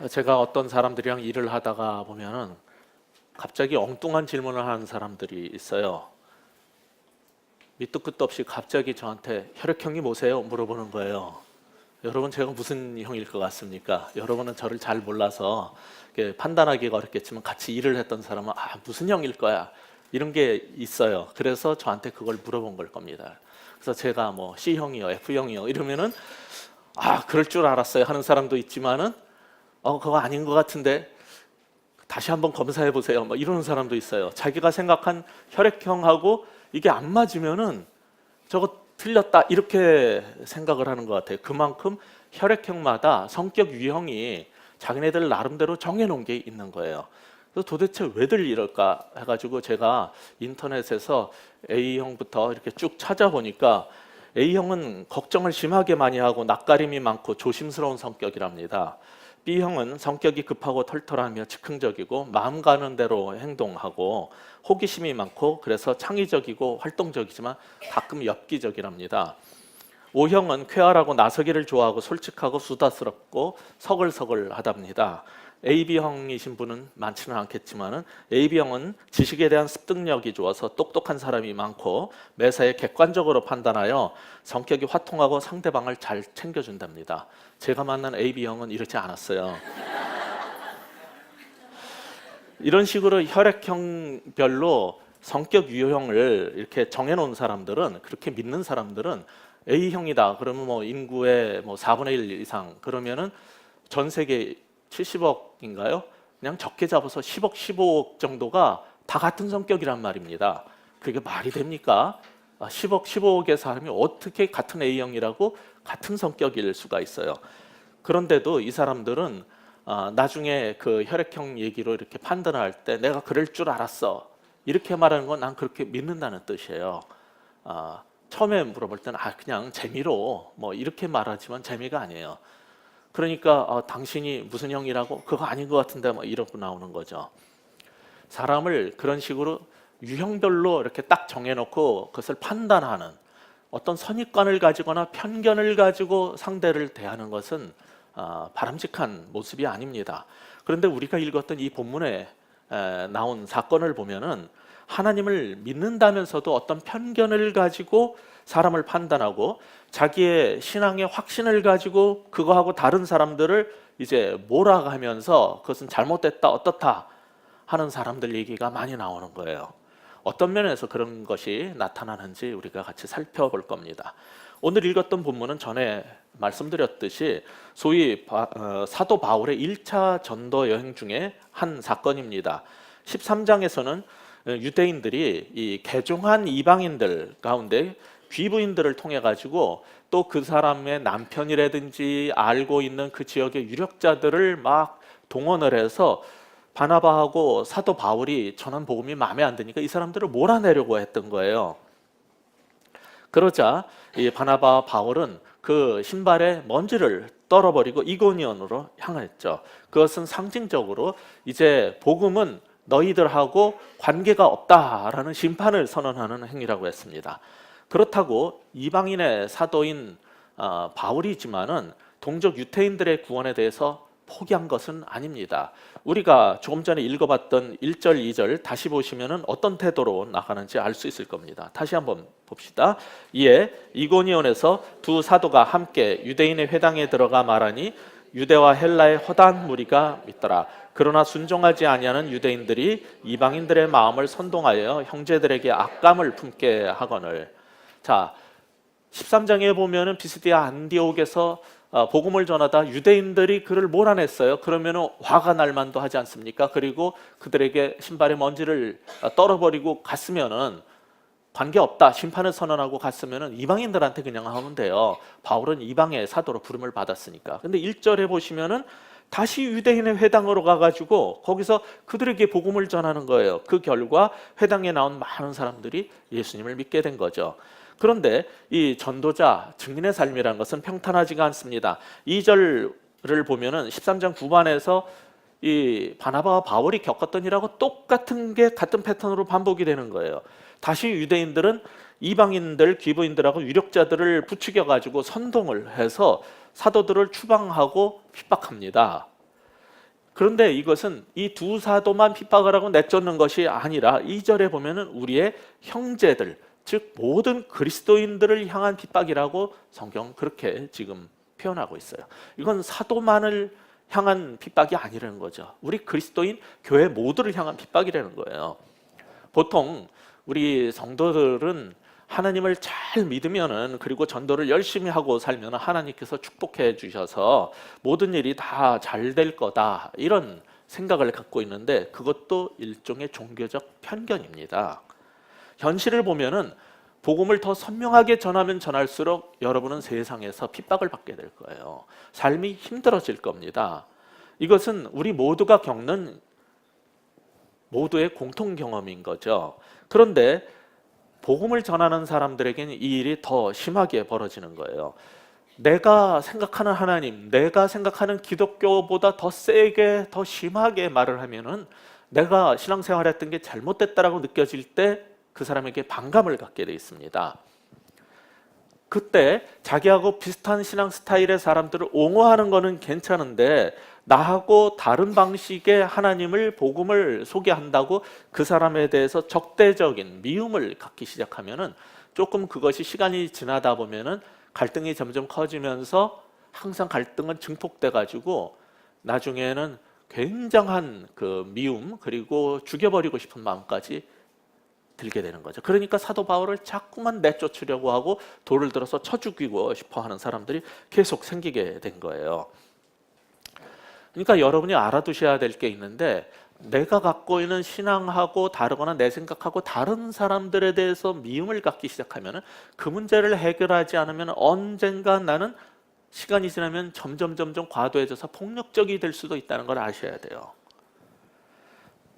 제가 어떤 사람들이랑 일을 하다가 보면은 갑자기 엉뚱한 질문을 하는 사람들이 있어요. 밑도 끝도 없이 갑자기 저한테 혈액형이 뭐세요? 물어보는 거예요. 여러분, 제가 무슨 형일 것 같습니까? 여러분은 저를 잘 몰라서 판단하기가 어렵겠지만 같이 일을 했던 사람은 무슨 형일 거야 이런 게 있어요. 그래서 저한테 그걸 물어본 걸 겁니다. 그래서 제가 뭐 C형이요, F형이요 이러면은 그럴 줄 알았어요 하는 사람도 있지만은 그거 아닌 것 같은데 다시 한번 검사해 보세요 뭐 이러는 사람도 있어요. 자기가 생각한 혈액형하고 이게 안 맞으면은 저거 틀렸다 이렇게 생각을 하는 것 같아요. 그만큼 혈액형마다 성격 유형이 자기네들 나름대로 정해놓은 게 있는 거예요. 그래서 도대체 왜들 이럴까 해가지고 제가 인터넷에서 A형부터 이렇게 쭉 찾아보니까 A형은 걱정을 심하게 많이 하고 낯가림이 많고 조심스러운 성격이랍니다. B형은 성격이 급하고 털털하며 즉흥적이고 마음 가는 대로 행동하고 호기심이 많고 그래서 창의적이고 활동적이지만 가끔 엽기적이랍니다. O형은 쾌활하고 나서기를 좋아하고 솔직하고 수다스럽고 서글서글하답니다. AB형이신 분은 많지는 않겠지만 AB형은 지식에 대한 습득력이 좋아서 똑똑한 사람이 많고 매사에 객관적으로 판단하여 성격이 화통하고 상대방을 잘 챙겨준답니다. 제가 만난 AB형은 이렇지 않았어요. 이런 식으로 혈액형별로 성격 유형을 이렇게 정해놓은 사람들은, 그렇게 믿는 사람들은 A형이다 그러면 뭐 인구의 뭐 4분의 1 이상 그러면은 전 세계 70억인가요? 그냥 적게 잡아서 10억, 15억 정도가 다 같은 성격이란 말입니다. 그게 말이 됩니까? 10억, 15억의 사람이 어떻게 같은 A형이라고 같은 성격일 수가 있어요. 그런데도 이 사람들은 나중에 그 혈액형 얘기로 이렇게 판단할 때 내가 그럴 줄 알았어 이렇게 말하는 건 난 그렇게 믿는다는 뜻이에요. 처음에 물어볼 때는 그냥 재미로 뭐 이렇게 말하지만 재미가 아니에요. 그러니까 당신이 무슨 형이라고? 그거 아닌 것 같은데 뭐 이러고 나오는 거죠. 사람을 그런 식으로 유형별로 이렇게 딱 정해놓고 그것을 판단하는 어떤 선입관을 가지거나 편견을 가지고 상대를 대하는 것은 바람직한 모습이 아닙니다. 그런데 우리가 읽었던 이 본문에 나온 사건을 보면은 하나님을 믿는다면서도 어떤 편견을 가지고 사람을 판단하고 자기의 신앙의 확신을 가지고 그거하고 다른 사람들을 이제 몰아가면서 그것은 잘못됐다 어떻다 하는 사람들 얘기가 많이 나오는 거예요. 어떤 면에서 그런 것이 나타나는지 우리가 같이 살펴볼 겁니다. 오늘 읽었던 본문은 전에 말씀드렸듯이 소위 사도 바울의 1차 전도 여행 중에 한 사건입니다. 13장에서는 유대인들이 이 개종한 이방인들 가운데 귀부인들을 통해 가지고 또 그 사람의 남편이라든지 알고 있는 그 지역의 유력자들을 막 동원을 해서 바나바하고 사도 바울이 전한 복음이 마음에 안 드니까 이 사람들을 몰아내려고 했던 거예요. 그러자 이 바나바와 바울은 그 신발에 먼지를 떨어버리고 이고니온으로 향했죠. 그것은 상징적으로 이제 복음은 너희들하고 관계가 없다라는 심판을 선언하는 행위라고 했습니다. 그렇다고 이방인의 사도인 바울이지만은 동족 유태인들의 구원에 대해서 포기한 것은 아닙니다. 우리가 조금 전에 읽어봤던 1절, 2절 다시 보시면은 어떤 태도로 나가는지 알 수 있을 겁니다. 다시 한번 봅시다. 이에 이고니온에서 두 사도가 함께 유대인의 회당에 들어가 말하니 유대와 헬라의 허다한 무리가 믿더라. 그러나 순종하지 아니하는 유대인들이 이방인들의 마음을 선동하여 형제들에게 악감을 품게 하거늘. 자, 13장에 보면은 비스디아 안디옥에서 복음을 전하다 유대인들이 그를 몰아냈어요. 그러면 화가 날 만도 하지 않습니까? 그리고 그들에게 신발에 먼지를 떨어버리고 갔으면은 관계없다 심판을 선언하고 갔으면은 이방인들한테 그냥 하면 돼요. 바울은 이방의 사도로 부름을 받았으니까. 근데 1절에 보시면은 다시 유대인의 회당으로 가가지고 거기서 그들에게 복음을 전하는 거예요. 그 결과 회당에 나온 많은 사람들이 예수님을 믿게 된 거죠. 그런데 이 전도자 증인의 삶이라는 것은 평탄하지가 않습니다. 2절을 보면은 13장 9반에서 이 바나바와 바울이 겪었던 일하고 똑같은 게 같은 패턴으로 반복이 되는 거예요. 다시 유대인들은 이방인들, 귀부인들하고 유력자들을 부추겨 가지고 선동을 해서 사도들을 추방하고 핍박합니다. 그런데 이것은 이 두 사도만 핍박을 하고 내쫓는 것이 아니라 2절에 보면은 우리의 형제들, 즉 모든 그리스도인들을 향한 핍박이라고 성경 그렇게 지금 표현하고 있어요. 이건 사도만을 향한 핍박이 아니라는 거죠. 우리 그리스도인 교회 모두를 향한 핍박이라는 거예요. 보통 우리 성도들은 하나님을 잘 믿으면은, 그리고 전도를 열심히 하고 살면 하나님께서 축복해 주셔서 모든 일이 다 잘 될 거다, 이런 생각을 갖고 있는데 그것도 일종의 종교적 편견입니다. 현실을 보면은 복음을 더 선명하게 전하면 전할수록 여러분은 세상에서 핍박을 받게 될 거예요. 삶이 힘들어질 겁니다. 이것은 우리 모두가 겪는 모두의 공통 경험인 거죠. 그런데 복음을 전하는 사람들에게는 이 일이 더 심하게 벌어지는 거예요. 내가 생각하는 하나님, 내가 생각하는 기독교보다 더 세게, 더 심하게 말을 하면은 내가 신앙생활했던 게 잘못됐다라고 느껴질 때 그 사람에게 반감을 갖게 돼 있습니다. 그때 자기하고 비슷한 신앙 스타일의 사람들을 옹호하는 거는 괜찮은데, 나하고 다른 방식의 하나님을, 복음을 소개한다고 그 사람에 대해서 적대적인 미움을 갖기 시작하면은 조금 그것이 시간이 지나다 보면은 갈등이 점점 커지면서 항상 갈등은 증폭돼 가지고 나중에는 굉장한 그 미움, 그리고 죽여버리고 싶은 마음까지 들게 되는 거죠. 그러니까 사도 바울을 자꾸만 내쫓으려고 하고 돌을 들어서 쳐 죽이고 싶어 하는 사람들이 계속 생기게 된 거예요. 그러니까 여러분이 알아두셔야 될 게 있는데, 내가 갖고 있는 신앙하고 다르거나 내 생각하고 다른 사람들에 대해서 미움을 갖기 시작하면 그 문제를 해결하지 않으면 언젠가 나는 시간이 지나면 점점 과도해져서 폭력적이 될 수도 있다는 걸 아셔야 돼요.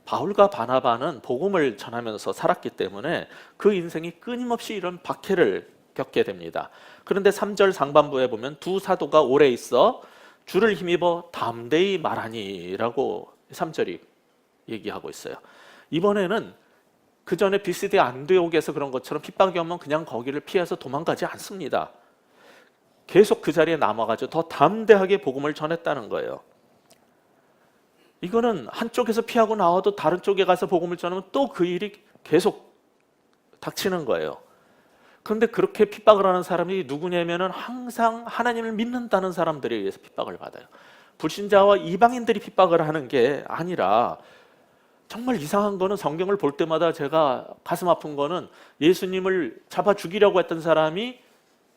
바울과 바나바는 복음을 전하면서 살았기 때문에 그 인생이 끊임없이 이런 박해를 겪게 됩니다. 그런데 3절 상반부에 보면 두 사도가 오래 있어 주를 힘입어 담대히 말하니 라고 3절이 얘기하고 있어요. 이번에는 그 전에 비스디 안디옥에서 그런 것처럼 핍박이 오면 그냥 거기를 피해서 도망가지 않습니다. 계속 그 자리에 남아가지고 더 담대하게 복음을 전했다는 거예요. 이거는 한쪽에서 피하고 나와도 다른 쪽에 가서 복음을 전하면 또 그 일이 계속 닥치는 거예요. 그런데 그렇게 핍박을 하는 사람이 누구냐면은 항상 하나님을 믿는다는 사람들에 의해서 핍박을 받아요. 불신자와 이방인들이 핍박을 하는 게 아니라, 정말 이상한 거는 성경을 볼 때마다 제가 가슴 아픈 거는 예수님을 잡아 죽이려고 했던 사람이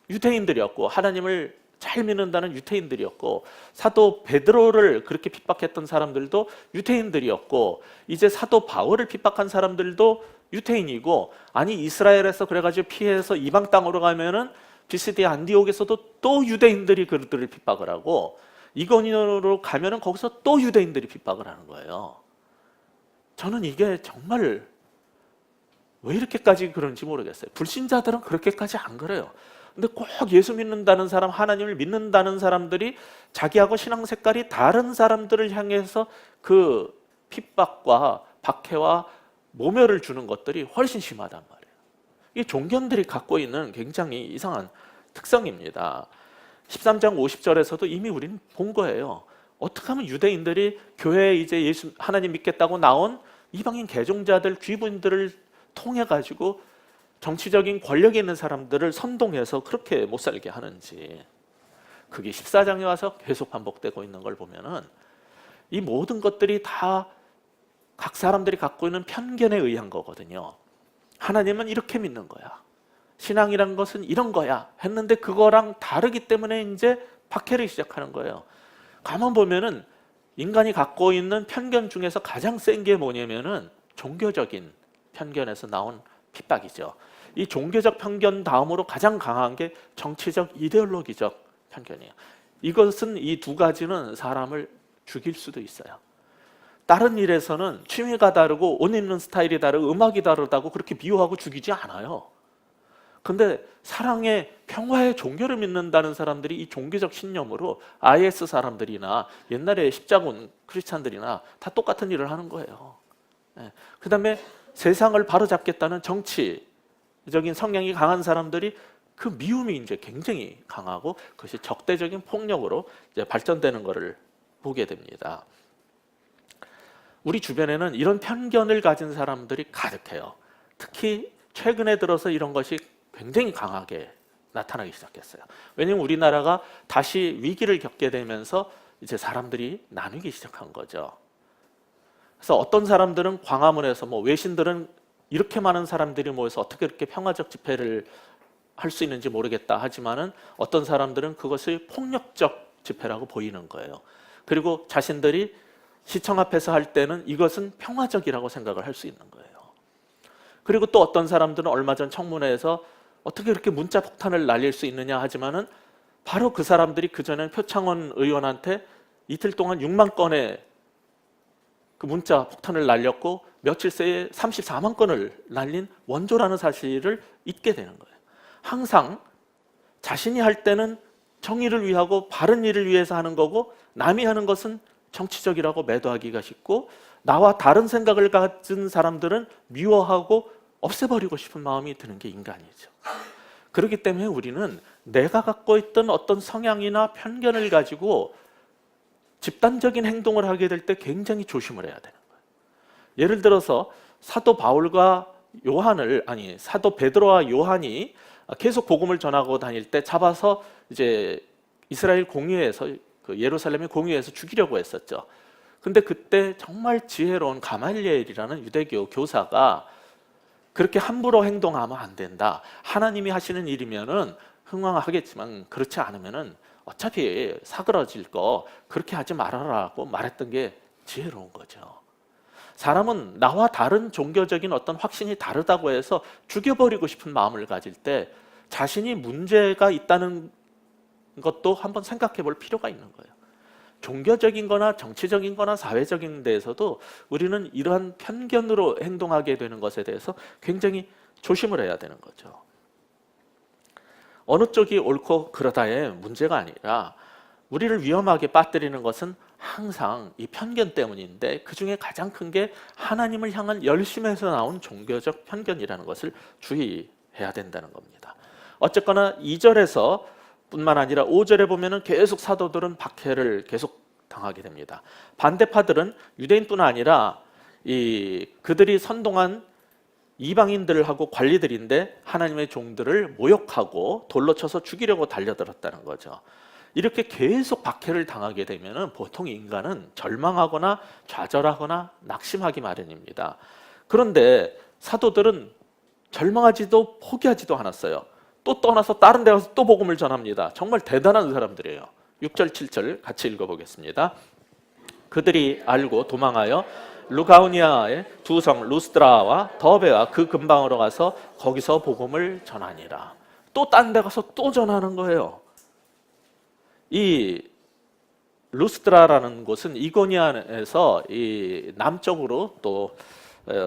유대인들이었고, 하나님을 잘 믿는다는 유대인들이었고, 사도 베드로를 그렇게 핍박했던 사람들도 유대인들이었고, 이제 사도 바울을 핍박한 사람들도 유대인이고, 아니 이스라엘에서 그래가지고 피해서 이방 땅으로 가면은 비스디 안디옥에서도 또 유대인들이 그들을 핍박을 하고, 이거니로 가면은 거기서 또 유대인들이 핍박을 하는 거예요. 저는 이게 정말 왜 이렇게까지 그런지 모르겠어요. 불신자들은 그렇게까지 안 그래요. 근데 꼭 예수 믿는다는 사람, 하나님을 믿는다는 사람들이 자기하고 신앙 색깔이 다른 사람들을 향해서 그 핍박과 박해와 모멸을 주는 것들이 훨씬 심하단 말이에요. 이게 종견들이 갖고 있는 굉장히 이상한 특성입니다. 13장 50절에서도 이미 우리는 본 거예요. 어떻게 하면 유대인들이 교회에 이제 예수 하나님 믿겠다고 나온 이방인 개종자들, 귀부인들을 통해 가지고 정치적인 권력이 있는 사람들을 선동해서 그렇게 못 살게 하는지, 그게 14장에 와서 계속 반복되고 있는 걸 보면은 이 모든 것들이 다 각 사람들이 갖고 있는 편견에 의한 거거든요. 하나님은 이렇게 믿는 거야, 신앙이란 것은 이런 거야 했는데 그거랑 다르기 때문에 이제 박해를 시작하는 거예요. 가만 보면은 인간이 갖고 있는 편견 중에서 가장 센 게 뭐냐면은 종교적인 편견에서 나온 핍박이죠. 이 종교적 편견 다음으로 가장 강한 게 정치적 이데올로기적 편견이에요. 이것은, 이 두 가지는 사람을 죽일 수도 있어요. 다른 일에서는 취미가 다르고 옷 입는 스타일이 다르고 음악이 다르다고 그렇게 미워하고 죽이지 않아요. 근데 사랑의, 평화의 종교를 믿는다는 사람들이 이 종교적 신념으로 IS 사람들이나 옛날에 십자군 크리스찬들이나 다 똑같은 일을 하는 거예요. 그 다음에 세상을 바로잡겠다는 정치적인 성향이 강한 사람들이 그 미움이 이제 굉장히 강하고 그것이 적대적인 폭력으로 이제 발전되는 것을 보게 됩니다. 우리 주변에는 이런 편견을 가진 사람들이 가득해요. 특히 최근에 들어서 이런 것이 굉장히 강하게 나타나기 시작했어요. 왜냐하면 우리나라가 다시 위기를 겪게 되면서 이제 사람들이 나누기 시작한 거죠. 그래서 어떤 사람들은 광화문에서 외신들은 이렇게 많은 사람들이 모여서 어떻게 그렇게 평화적 집회를 할 수 있는지 모르겠다 하지만은 어떤 사람들은 그것을 폭력적 집회라고 보이는 거예요. 그리고 자신들이 시청 앞에서 할 때는 이것은 평화적이라고 생각을 할 수 있는 거예요. 그리고 또 어떤 사람들은 얼마 전 청문회에서 어떻게 그렇게 문자 폭탄을 날릴 수 있느냐 하지만은 바로 그 사람들이 그전에 표창원 의원한테 이틀 동안 6만 건의 그 문자 폭탄을 날렸고 며칠 새에 34만 건을 날린 원조라는 사실을 잊게 되는 거예요. 항상 자신이 할 때는 정의를 위하고 바른 일을 위해서 하는 거고 남이 하는 것은 정치적이라고 매도하기가 쉽고 나와 다른 생각을 가진 사람들은 미워하고 없애버리고 싶은 마음이 드는 게 인간이죠. 그렇기 때문에 우리는 내가 갖고 있던 어떤 성향이나 편견을 가지고 집단적인 행동을 하게 될 때 굉장히 조심을 해야 되는 거예요. 예를 들어서 사도 베드로와 요한이 계속 복음을 전하고 다닐 때 잡아서 이제 이스라엘 공회에서 그 예루살렘의 공회에서 죽이려고 했었죠. 근데 그때 정말 지혜로운 가말리엘이라는 유대교 교사가 그렇게 함부로 행동하면 안 된다. 하나님이 하시는 일이면은 흥왕하겠지만 그렇지 않으면은 어차피 사그러질 거 그렇게 하지 말아라고 말했던 게 지혜로운 거죠. 사람은 나와 다른 종교적인 어떤 확신이 다르다고 해서 죽여버리고 싶은 마음을 가질 때 자신이 문제가 있다는 것도 한번 생각해 볼 필요가 있는 거예요. 종교적인 거나 정치적인 거나 사회적인 데에서도 우리는 이러한 편견으로 행동하게 되는 것에 대해서 굉장히 조심을 해야 되는 거죠. 어느 쪽이 옳고 그러다의 문제가 아니라 우리를 위험하게 빠뜨리는 것은 항상 이 편견 때문인데 그중에 가장 큰 게 하나님을 향한 열심에서 나온 종교적 편견이라는 것을 주의해야 된다는 겁니다. 어쨌거나 2절에서 뿐만 아니라 5절에 보면은 계속 사도들은 박해를 계속 당하게 됩니다. 반대파들은 유대인뿐 아니라 그들이 선동한 이방인들하고 관리들인데 하나님의 종들을 모욕하고 돌로 쳐서 죽이려고 달려들었다는 거죠. 이렇게 계속 박해를 당하게 되면 보통 인간은 절망하거나 좌절하거나 낙심하기 마련입니다. 그런데 사도들은 절망하지도 포기하지도 않았어요. 또 떠나서 다른 데 가서 또 복음을 전합니다. 정말 대단한 사람들이에요. 6절 7절 같이 읽어보겠습니다. 그들이 알고 도망하여 루가우니아의 두 성 루스드라와 더베와 그 근방으로 가서 거기서 복음을 전하니라. 또 딴 데 가서 또 전하는 거예요. 이 루스드라라는 곳은 이고니아에서 이 남쪽으로 또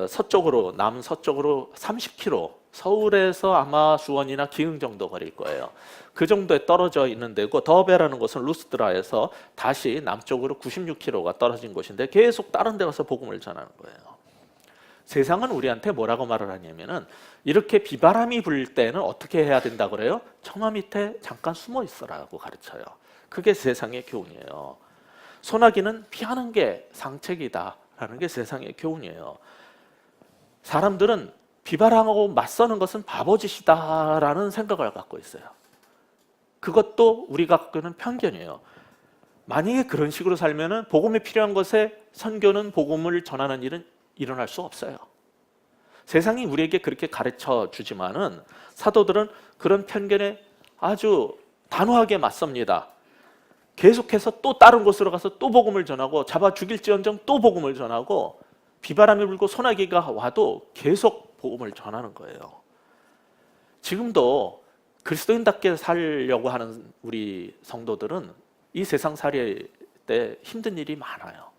서쪽으로 남서쪽으로 30km, 서울에서 아마 수원이나 기흥 정도 거릴 거예요. 그 정도에 떨어져 있는 데고 더베라는 곳은 루스드라에서 다시 남쪽으로 96km가 떨어진 곳인데 계속 다른 데 가서 복음을 전하는 거예요. 세상은 우리한테 뭐라고 말을 하냐면은 이렇게 비바람이 불 때는 어떻게 해야 된다 그래요? 처마 밑에 잠깐 숨어 있어라고 가르쳐요. 그게 세상의 교훈이에요. 소나기는 피하는 게 상책이다라는 게 세상의 교훈이에요. 사람들은 비바람하고 맞서는 것은 바보짓이다라는 생각을 갖고 있어요. 그것도 우리가 갖고 있는 편견이에요. 만약에 그런 식으로 살면은 복음이 필요한 것에 선교는 복음을 전하는 일은 일어날 수 없어요. 세상이 우리에게 그렇게 가르쳐 주지만은 사도들은 그런 편견에 아주 단호하게 맞섭니다. 계속해서 또 다른 곳으로 가서 또 복음을 전하고 잡아 죽일지언정 또 복음을 전하고 비바람이 불고 소나기가 와도 계속 복음을 전하는 거예요. 지금도 그리스도인답게 살려고 하는 우리 성도들은 이 세상 살이 때 힘든 일이 많아요.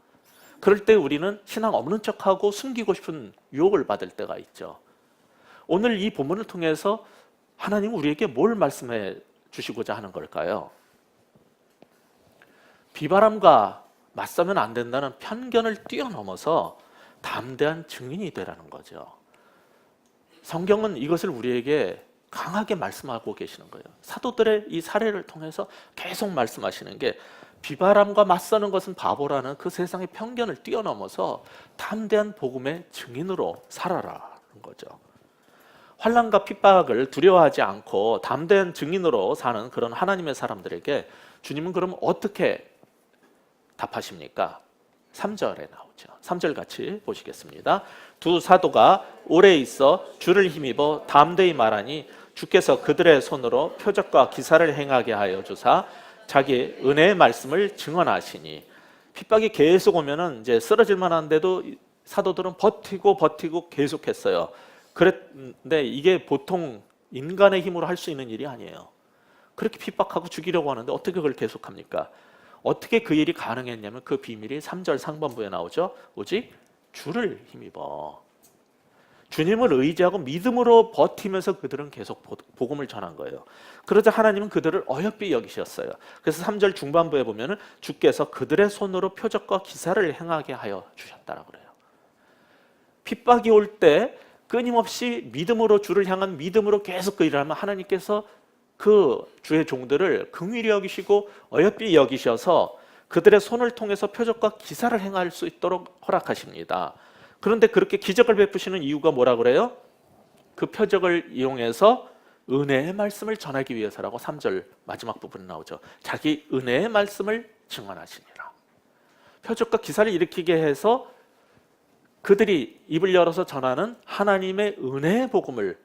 그럴 때 우리는 신앙 없는 척하고 숨기고 싶은 유혹을 받을 때가 있죠. 오늘 이 본문을 통해서 하나님은 우리에게 뭘 말씀해 주시고자 하는 걸까요? 비바람과 맞서면 안 된다는 편견을 뛰어넘어서 담대한 증인이 되라는 거죠. 성경은 이것을 우리에게 강하게 말씀하고 계시는 거예요. 사도들의 이 사례를 통해서 계속 말씀하시는 게 비바람과 맞서는 것은 바보라는 그 세상의 편견을 뛰어넘어서 담대한 복음의 증인으로 살아라는 거죠. 환난과 핍박을 두려워하지 않고 담대한 증인으로 사는 그런 하나님의 사람들에게 주님은 그럼 어떻게 답하십니까? 3절에 나오죠. 3절 같이 보시겠습니다. 두 사도가 오래 있어 주를 힘입어 담대히 말하니 주께서 그들의 손으로 표적과 기사를 행하게 하여 주사 자기 은혜의 말씀을 증언하시니. 핍박이 계속 오면은 이제 쓰러질 만한데도 사도들은 버티고 계속했어요. 그런데 이게 보통 인간의 힘으로 할 수 있는 일이 아니에요. 그렇게 핍박하고 죽이려고 하는데 어떻게 그걸 계속합니까? 어떻게 그 일이 가능했냐면 그 비밀이 3절 상반부에 나오죠. 오직 주를 힘입어. 주님을 의지하고 믿음으로 버티면서 그들은 계속 복음을 전한 거예요. 그러자 하나님은 그들을 어여삐 여기셨어요. 그래서 3절 중반부에 보면은 주께서 그들의 손으로 표적과 기사를 행하게 하여 주셨다라고 그래요. 핍박이 올 때 끊임없이 믿음으로 주를 향한 믿음으로 계속 그 일을 하면 하나님께서 그 주의 종들을 긍휼히 여기시고 어여삐 여기셔서 그들의 손을 통해서 표적과 기사를 행할 수 있도록 허락하십니다. 그런데 그렇게 기적을 베푸시는 이유가 뭐라 그래요? 그 표적을 이용해서 은혜의 말씀을 전하기 위해서라고 3절 마지막 부분에 나오죠. 자기 은혜의 말씀을 증언하시니라. 표적과 기사를 일으키게 해서 그들이 입을 열어서 전하는 하나님의 은혜의 복음을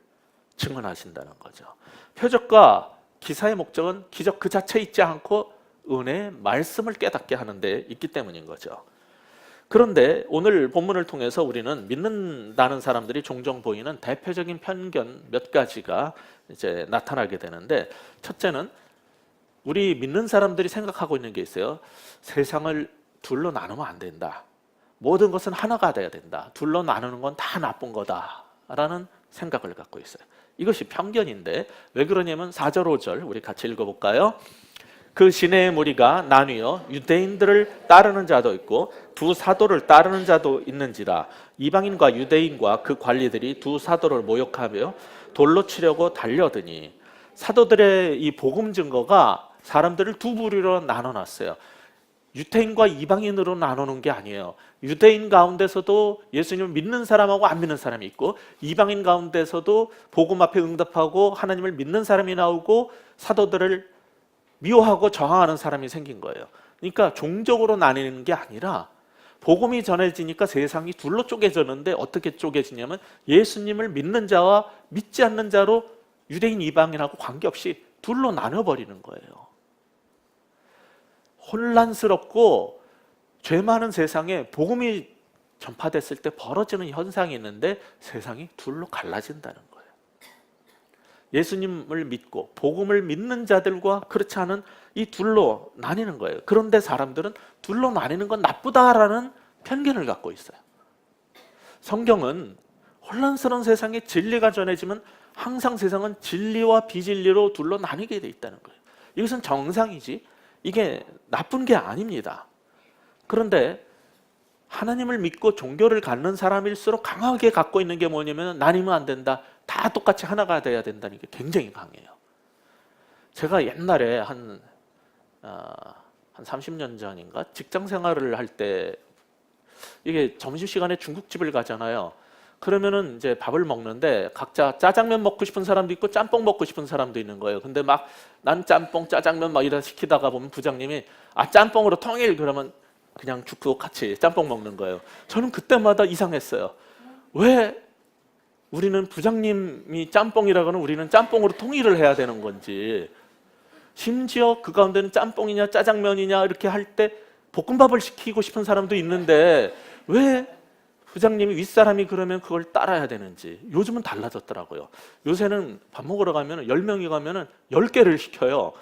증언하신다는 거죠. 표적과 기사의 목적은 기적 그 자체에 있지 않고 은혜의 말씀을 깨닫게 하는 데 있기 때문인 거죠. 그런데 오늘 본문을 통해서 우리는 믿는다는 사람들이 종종 보이는 대표적인 편견 몇 가지가 이제 나타나게 되는데, 첫째는 우리 믿는 사람들이 생각하고 있는 게 있어요. 세상을 둘로 나누면 안 된다. 모든 것은 하나가 돼야 된다. 둘로 나누는 건 다 나쁜 거다라는 생각을 갖고 있어요. 이것이 편견인데 왜 그러냐면 4절 5절 우리 같이 읽어볼까요? 그 시내의 무리가 나뉘어 유대인들을 따르는 자도 있고 두 사도를 따르는 자도 있는지라. 이방인과 유대인과 그 관리들이 두 사도를 모욕하며 돌로 치려고 달려드니. 사도들의 이 복음 증거가 사람들을 두 부류로 나눠놨어요. 유대인과 이방인으로 나누는 게 아니에요. 유대인 가운데서도 예수님을 믿는 사람하고 안 믿는 사람이 있고, 이방인 가운데서도 복음 앞에 응답하고 하나님을 믿는 사람이 나오고 사도들을 미워하고 저항하는 사람이 생긴 거예요. 그러니까 종족으로 나뉘는 게 아니라 복음이 전해지니까 세상이 둘로 쪼개졌는데 어떻게 쪼개지냐면 예수님을 믿는 자와 믿지 않는 자로 유대인 이방인하고 관계없이 둘로 나눠버리는 거예요. 혼란스럽고 죄 많은 세상에 복음이 전파됐을 때 벌어지는 현상이 있는데 세상이 둘로 갈라진다는 거예요. 예수님을 믿고 복음을 믿는 자들과 그렇지 않은 이 둘로 나뉘는 거예요. 그런데 사람들은 둘로 나뉘는 건 나쁘다라는 편견을 갖고 있어요. 성경은 혼란스러운 세상에 진리가 전해지면 항상 세상은 진리와 비진리로 둘로 나뉘게 돼 있다는 거예요. 이것은 정상이지 이게 나쁜 게 아닙니다. 그런데 하나님을 믿고 종교를 갖는 사람일수록 강하게 갖고 있는 게 뭐냐면 나뉘면 안 된다. 다 똑같이 하나가 돼야 된다는 게 굉장히 강해요. 제가 옛날에 한 30년 전인가 직장 생활을 할 때 이게 점심시간에 중국집을 가잖아요. 그러면은 이제 밥을 먹는데 각자 짜장면 먹고 싶은 사람도 있고 짬뽕 먹고 싶은 사람도 있는 거예요. 근데 막 난 짬뽕, 짜장면 막 이러다 시키다가 보면 부장님이 짬뽕으로 통일 그러면 그냥 죽고 같이 짬뽕 먹는 거예요. 저는 그때마다 이상했어요. 왜 우리는 부장님이 짬뽕이라고는 우리는 짬뽕으로 통일을 해야 되는 건지, 심지어 그 가운데는 짬뽕이냐 짜장면이냐 이렇게 할 때 볶음밥을 시키고 싶은 사람도 있는데 왜 부장님이 윗사람이 그러면 그걸 따라야 되는지 요즘은 달라졌더라고요. 요새는 밥 먹으러 가면 10명이 가면 10개를 시켜요.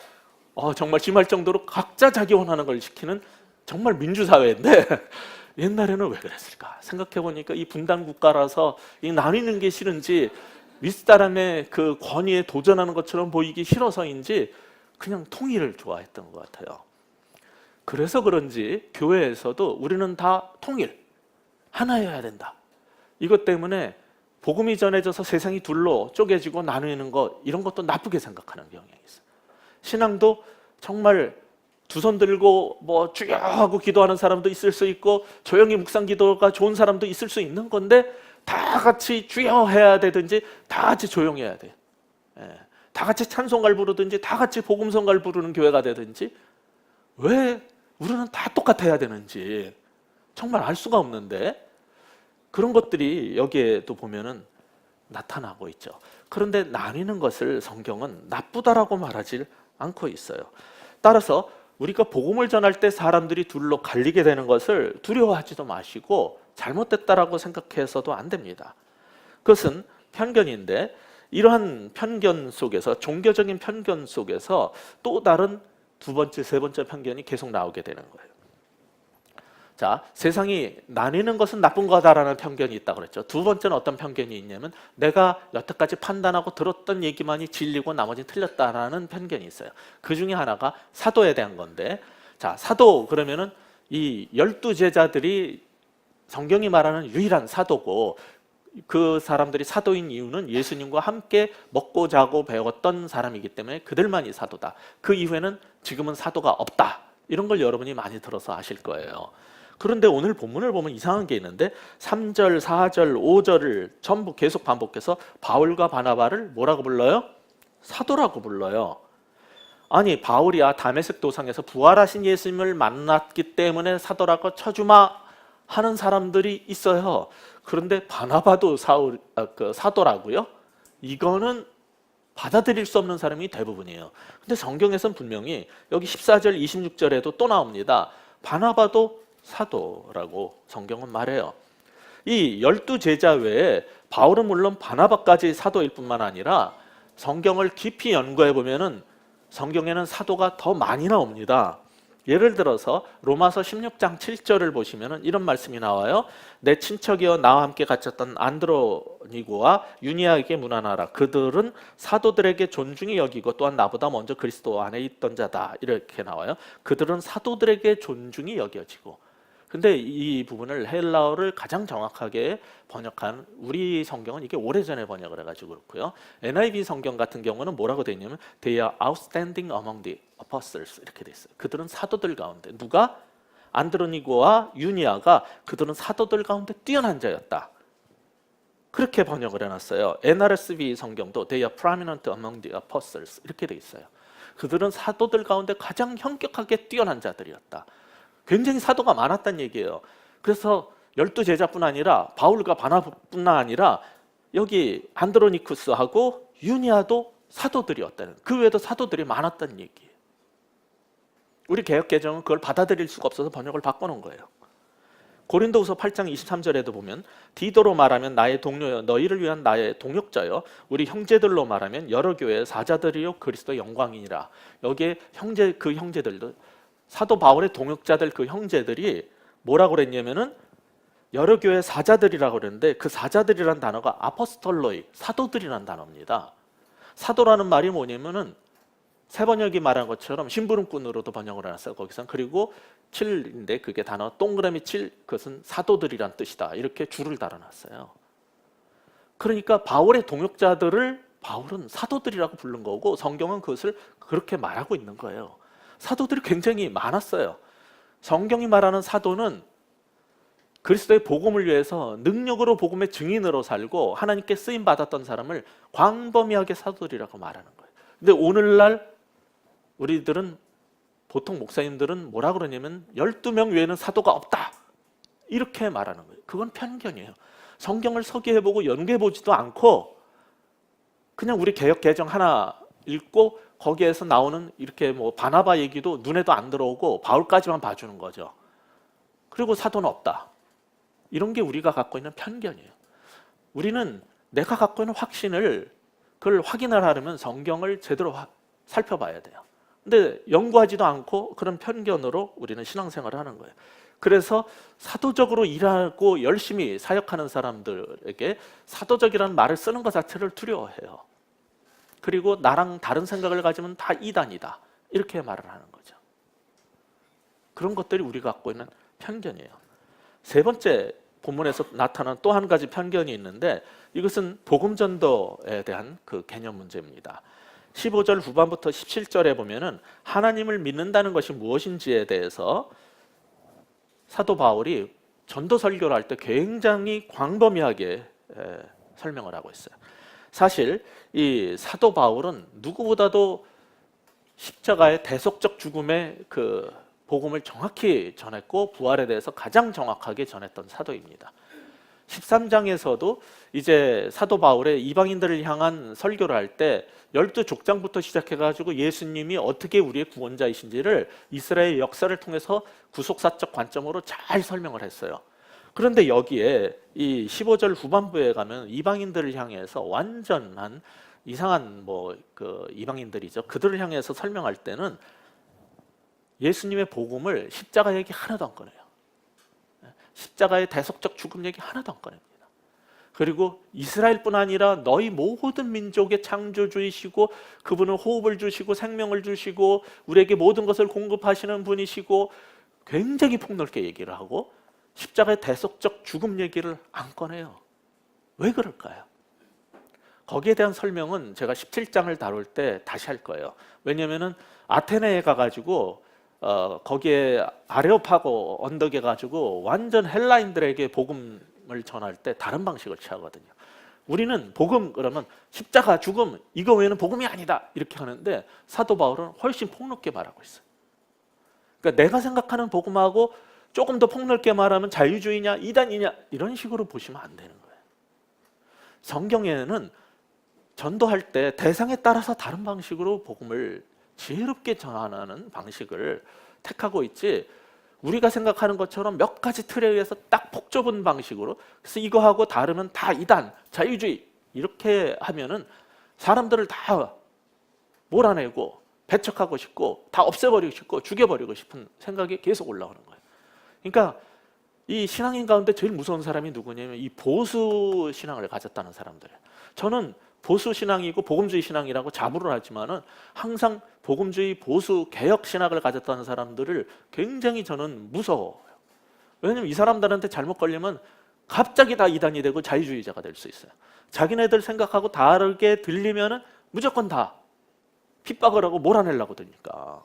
정말 심할 정도로 각자 자기 원하는 걸 시키는 정말 민주사회인데 옛날에는 왜 그랬을까 생각해보니까 이 분단 국가라서 이 나뉘는 게 싫은지 윗사람의 그 권위에 도전하는 것처럼 보이기 싫어서인지 그냥 통일을 좋아했던 것 같아요. 그래서 그런지 교회에서도 우리는 다 통일, 하나여야 된다. 이것 때문에 복음이 전해져서 세상이 둘로 쪼개지고 나누는 것 이런 것도 나쁘게 생각하는 경향이 있어요. 신앙도 정말 두 손 들고 뭐 주여 하고 기도하는 사람도 있을 수 있고 조용히 묵상 기도가 좋은 사람도 있을 수 있는 건데 다 같이 주여 해야 되든지 다 같이 조용해야 돼. 예. 다 같이 찬송가를 부르든지 다 같이 복음성가를 부르는 교회가 되든지 왜 우리는 다 똑같아야 되는지 정말 알 수가 없는데 그런 것들이 여기에도 보면은 나타나고 있죠. 그런데 나뉘는 것을 성경은 나쁘다라고 말하지 않고 있어요. 따라서 우리가 복음을 전할 때 사람들이 둘로 갈리게 되는 것을 두려워하지도 마시고 잘못됐다라고 생각해서도 안 됩니다. 그것은 편견인데 이러한 편견 속에서 종교적인 편견 속에서 또 다른 두 번째, 세 번째 편견이 계속 나오게 되는 거예요. 자, 세상이 나뉘는 것은 나쁜 거다라는 편견이 있다고 그랬죠. 두 번째는 어떤 편견이 있냐면 내가 여태까지 판단하고 들었던 얘기만이 진리고 나머지는 틀렸다라는 편견이 있어요. 그 중에 하나가 사도에 대한 건데, 자, 사도 그러면은 이 12제자들이 성경이 말하는 유일한 사도고 그 사람들이 사도인 이유는 예수님과 함께 먹고 자고 배웠던 사람이기 때문에 그들만이 사도다. 그 이후에는 지금은 사도가 없다. 이런 걸 여러분이 많이 들어서 아실 거예요. 그런데 오늘 본문을 보면 이상한 게 있는데 3절, 4절, 5절을 전부 계속 반복해서 바울과 바나바를 뭐라고 불러요? 사도라고 불러요. 아니 바울이야 다메섹 도상에서 부활하신 예수님을 만났기 때문에 사도라고 쳐주마 하는 사람들이 있어요. 그런데 바나바도 사도라고요? 이거는 받아들일 수 없는 사람이 대부분이에요. 근데 성경에서는 분명히 여기 14절, 26절에도 또 나옵니다. 바나바도 사도라고 성경은 말해요. 이 12제자 외에 바울은 물론 바나바까지 사도일 뿐만 아니라 성경을 깊이 연구해 보면은 성경에는 사도가 더 많이 나옵니다. 예를 들어서 로마서 16장 7절을 보시면은 이런 말씀이 나와요. 내 친척이여 나와 함께 갇혔던 안드로니고와 유니아에게 문안하라. 그들은 사도들에게 존중이 여기고 또한 나보다 먼저 그리스도 안에 있던 자다. 이렇게 나와요. 그들은 사도들에게 존중이 여겨지고. 근데 이 부분을 헬라어를 가장 정확하게 번역한 우리 성경은 이게 오래전에 번역을 해가지고 그렇고요. NIV 성경 같은 경우는 뭐라고 되어 있냐면 They are outstanding among the apostles 이렇게 돼 있어요. 그들은 사도들 가운데 누가? 안드로니고와 유니아가 그들은 사도들 가운데 뛰어난 자였다. 그렇게 번역을 해놨어요. NRSV 성경도 They are prominent among the apostles 이렇게 돼 있어요. 그들은 사도들 가운데 가장 현격하게 뛰어난 자들이었다. 굉장히 사도가 많았다는 얘기예요. 그래서 12제자뿐 아니라 바울과 바나바뿐 아니라 여기 안드로니쿠스하고 유니아도 사도들이었다는, 그 외에도 사도들이 많았다는 얘기예요. 우리 개역개정은 그걸 받아들일 수가 없어서 번역을 바꿔놓은 거예요. 고린도후서 8장 23절에도 보면 디도로 말하면 나의 동료여 너희를 위한 나의 동역자여 우리 형제들로 말하면 여러 교회의 사자들이요 그리스도의 영광이니라. 여기에 그 형제들도 사도 바울의 동역자들 그 형제들이 뭐라고 그랬냐면은 여러 교회 사자들이라고 그랬는데 그 사자들이라는 단어가 아포스톨로이 사도들이라는 단어입니다. 사도라는 말이 뭐냐면은 세번역이 말한 것처럼 심부름꾼으로도 번역을 해놨어요. 거기서 그리고 7인데 그게 단어 동그라미 7 그것은 사도들이란 뜻이다. 이렇게 줄을 달아놨어요. 그러니까 바울의 동역자들을 바울은 사도들이라고 부른 거고 성경은 그것을 그렇게 말하고 있는 거예요. 사도들이 굉장히 많았어요. 성경이 말하는 사도는 그리스도의 복음을 위해서 능력으로 복음의 증인으로 살고 하나님께 쓰임 받았던 사람을 광범위하게 사도들이라고 말하는 거예요. 근데 오늘날 우리들은 보통 목사님들은 뭐라 그러냐면 12명 외에는 사도가 없다 이렇게 말하는 거예요. 그건 편견이에요. 성경을 서기해보고 연구해보지도 않고 그냥 우리 개역 개정 하나 읽고 거기에서 나오는 이렇게 뭐 바나바 얘기도 눈에도 안 들어오고 바울까지만 봐주는 거죠. 그리고 사도는 없다. 이런 게 우리가 갖고 있는 편견이에요. 우리는 내가 갖고 있는 확신을 그걸 확인을 하려면 성경을 제대로 살펴봐야 돼요. 근데 연구하지도 않고 그런 편견으로 우리는 신앙생활을 하는 거예요. 그래서 사도적으로 일하고 열심히 사역하는 사람들에게 사도적이라는 말을 쓰는 것 자체를 두려워해요. 그리고 나랑 다른 생각을 가지면 다 이단이다 이렇게 말을 하는 거죠. 그런 것들이 우리가 갖고 있는 편견이에요. 세 번째 본문에서 나타난 또 한 가지 편견이 있는데 이것은 복음 전도에 대한 그 개념 문제입니다. 15절 후반부터 17절에 보면은 하나님을 믿는다는 것이 무엇인지에 대해서 사도 바울이 전도 설교를 할 때 굉장히 광범위하게 설명을 하고 있어요. 사실 이 사도 바울은 누구보다도 십자가의 대속적 죽음의 그 복음을 정확히 전했고 부활에 대해서 가장 정확하게 전했던 사도입니다. 13장에서도 이제 사도 바울의 이방인들을 향한 설교를 할 때 12족장부터 시작해가지고 예수님이 어떻게 우리의 구원자이신지를 이스라엘 역사를 통해서 구속사적 관점으로 잘 설명을 했어요. 그런데 여기에 이 15절 후반부에 가면 이방인들을 향해서 완전한 이상한 그 이방인들이죠. 그들을 향해서 설명할 때는 예수님의 복음을 십자가 얘기 하나도 안 꺼내요. 십자가의 대속적 죽음 얘기 하나도 안 꺼냅니다. 그리고 이스라엘뿐 아니라 너희 모든 민족의 창조주이시고 그분은 호흡을 주시고 생명을 주시고 우리에게 모든 것을 공급하시는 분이시고 굉장히 폭넓게 얘기를 하고 십자가의 대속적 죽음 얘기를 안 꺼내요. 왜 그럴까요? 거기에 대한 설명은 제가 17장을 다룰 때 다시 할 거예요. 왜냐하면 아테네에 가가지고 거기에 아레오파고 언덕에 가지고 완전 헬라인들에게 복음을 전할 때 다른 방식을 취하거든요. 우리는 복음 그러면 십자가 죽음 이거 외에는 복음이 아니다 이렇게 하는데 사도 바울은 훨씬 폭넓게 말하고 있어요. 그러니까 내가 생각하는 복음하고 조금 더 폭넓게 말하면 자유주의냐 이단이냐 이런 식으로 보시면 안 되는 거예요. 성경에는 전도할 때 대상에 따라서 다른 방식으로 복음을 지혜롭게 전하는 방식을 택하고 있지 우리가 생각하는 것처럼 몇 가지 틀에 의해서 딱 폭 좁은 방식으로 그래서 이거하고 다르면 다 이단, 자유주의 이렇게 하면은 사람들을 다 몰아내고 배척하고 싶고 다 없애버리고 싶고 죽여버리고 싶은 생각이 계속 올라오는 거예요. 그러니까 이 신앙인 가운데 제일 무서운 사람이 누구냐면 이 보수 신앙을 가졌다는 사람들이에요. 저는 보수 신앙이고 복음주의 신앙이라고 자부를 하지만은 항상 복음주의 보수 개혁 신학을 가졌다는 사람들을 굉장히 저는 무서워요. 왜냐면 이 사람들한테 잘못 걸리면 갑자기 다 이단이 되고 자유주의자가 될 수 있어요. 자기네들 생각하고 다르게 들리면은 무조건 다 핍박을 하고 몰아내려고 드니까.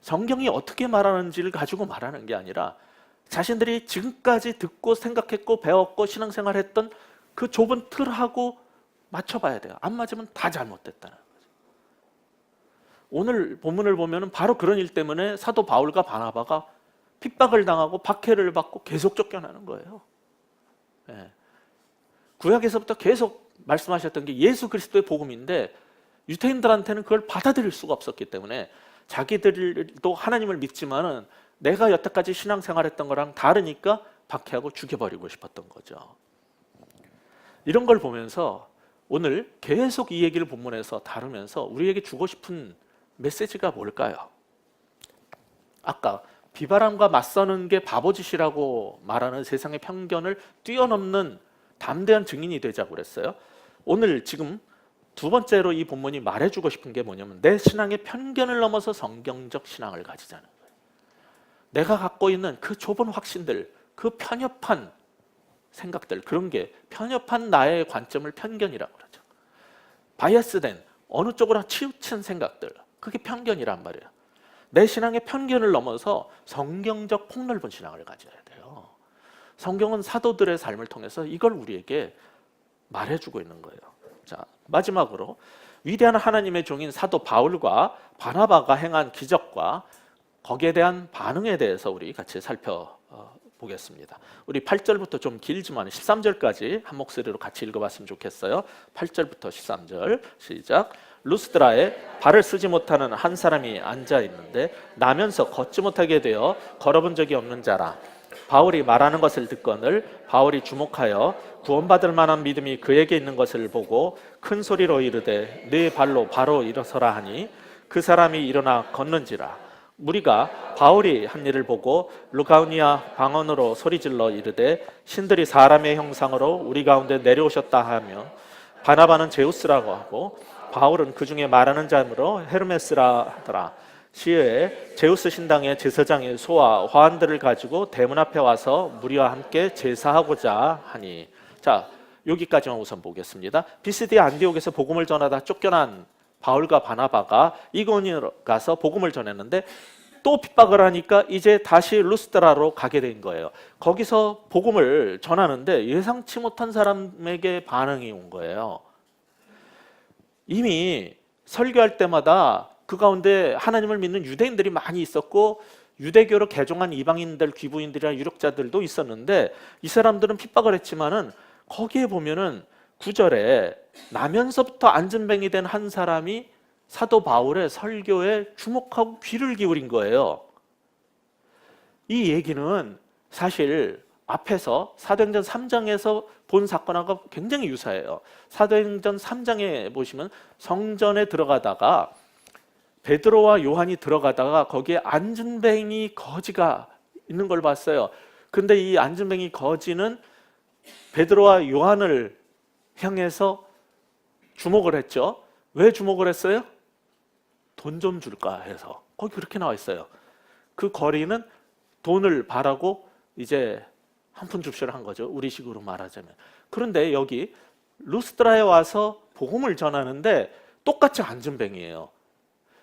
성경이 어떻게 말하는지를 가지고 말하는 게 아니라 자신들이 지금까지 듣고 생각했고 배웠고 신앙생활했던 그 좁은 틀하고 맞춰봐야 돼요. 안 맞으면 다 잘못됐다는 거죠. 오늘 본문을 보면 바로 그런 일 때문에 사도 바울과 바나바가 핍박을 당하고 박해를 받고 계속 쫓겨나는 거예요. 네. 구약에서부터 계속 말씀하셨던 게 예수 그리스도의 복음인데 유대인들한테는 그걸 받아들일 수가 없었기 때문에 자기들도 하나님을 믿지만은 내가 여태까지 신앙생활했던 거랑 다르니까 박해하고 죽여버리고 싶었던 거죠. 이런 걸 보면서 오늘 계속 이 얘기를 본문에서 다루면서 우리에게 주고 싶은 메시지가 뭘까요? 아까 비바람과 맞서는 게 바보짓이라고 말하는 세상의 편견을 뛰어넘는 담대한 증인이 되자고 그랬어요. 오늘 지금 두 번째로 이 본문이 말해주고 싶은 게 뭐냐면 내 신앙의 편견을 넘어서 성경적 신앙을 가지자는 거예요. 내가 갖고 있는 그 좁은 확신들, 그 편협한 생각들, 그런 게 편협한 나의 관점을 편견이라고 그러죠. 바이어스된 어느 쪽으로 치우친 생각들, 그게 편견이란 말이에요. 내 신앙의 편견을 넘어서 성경적 폭넓은 신앙을 가져야 돼요. 성경은 사도들의 삶을 통해서 이걸 우리에게 말해주고 있는 거예요. 자, 마지막으로 위대한 하나님의 종인 사도 바울과 바나바가 행한 기적과 거기에 대한 반응에 대해서 우리 같이 살펴보겠습니다. 우리 8절부터 좀 길지만 13절까지 한 목소리로 같이 읽어봤으면 좋겠어요. 8절부터 13절 시작. 루스드라에 발을 쓰지 못하는 한 사람이 앉아 있는데 나면서 걷지 못하게 되어 걸어본 적이 없는 자라. 바울이 말하는 것을 듣거늘 바울이 주목하여 구원받을 만한 믿음이 그에게 있는 것을 보고 큰 소리로 이르되 네 발로 바로 일어서라 하니 그 사람이 일어나 걷는지라. 무리가 바울이 한 일을 보고 루가우니아 방언으로 소리질러 이르되 신들이 사람의 형상으로 우리 가운데 내려오셨다 하며 바나바는 제우스라고 하고 바울은 그 중에 말하는 자므로 헤르메스라 하더라. 시외에 제우스 신당의 제사장의 소와 화환들을 가지고 대문 앞에 와서 무리와 함께 제사하고자 하니. 자, 여기까지만 우선 보겠습니다. 비스디아 안디옥에서 복음을 전하다 쫓겨난 바울과 바나바가 이고니온에 가서 복음을 전했는데 또 핍박을 하니까 이제 다시 루스드라로 가게 된 거예요. 거기서 복음을 전하는데 예상치 못한 사람에게 반응이 온 거예요. 이미 설교할 때마다 그 가운데 하나님을 믿는 유대인들이 많이 있었고 유대교로 개종한 이방인들, 귀부인들이나 유력자들도 있었는데 이 사람들은 핍박을 했지만은 거기에 보면은 9절에 나면서부터 안전뱅이 된 한 사람이 사도 바울의 설교에 주목하고 귀를 기울인 거예요. 이 얘기는 사실 앞에서 사도행전 3장에서 본 사건하고 굉장히 유사해요. 사도행전 3장에 보시면 성전에 들어가다가 베드로와 요한이 들어가다가 거기에 안전뱅이 거지가 있는 걸 봤어요. 근데 이 안전뱅이 거지는 베드로와 요한을 향해서 주목을 했죠. 왜 주목을 했어요? 돈 좀 줄까 해서. 거기 그렇게 나와 있어요. 그 거리는 돈을 바라고 이제 한 푼 줍쇼를 한 거죠. 우리식으로 말하자면. 그런데 여기 루스드라에 와서 복음을 전하는데 똑같이 안전뱅이에요.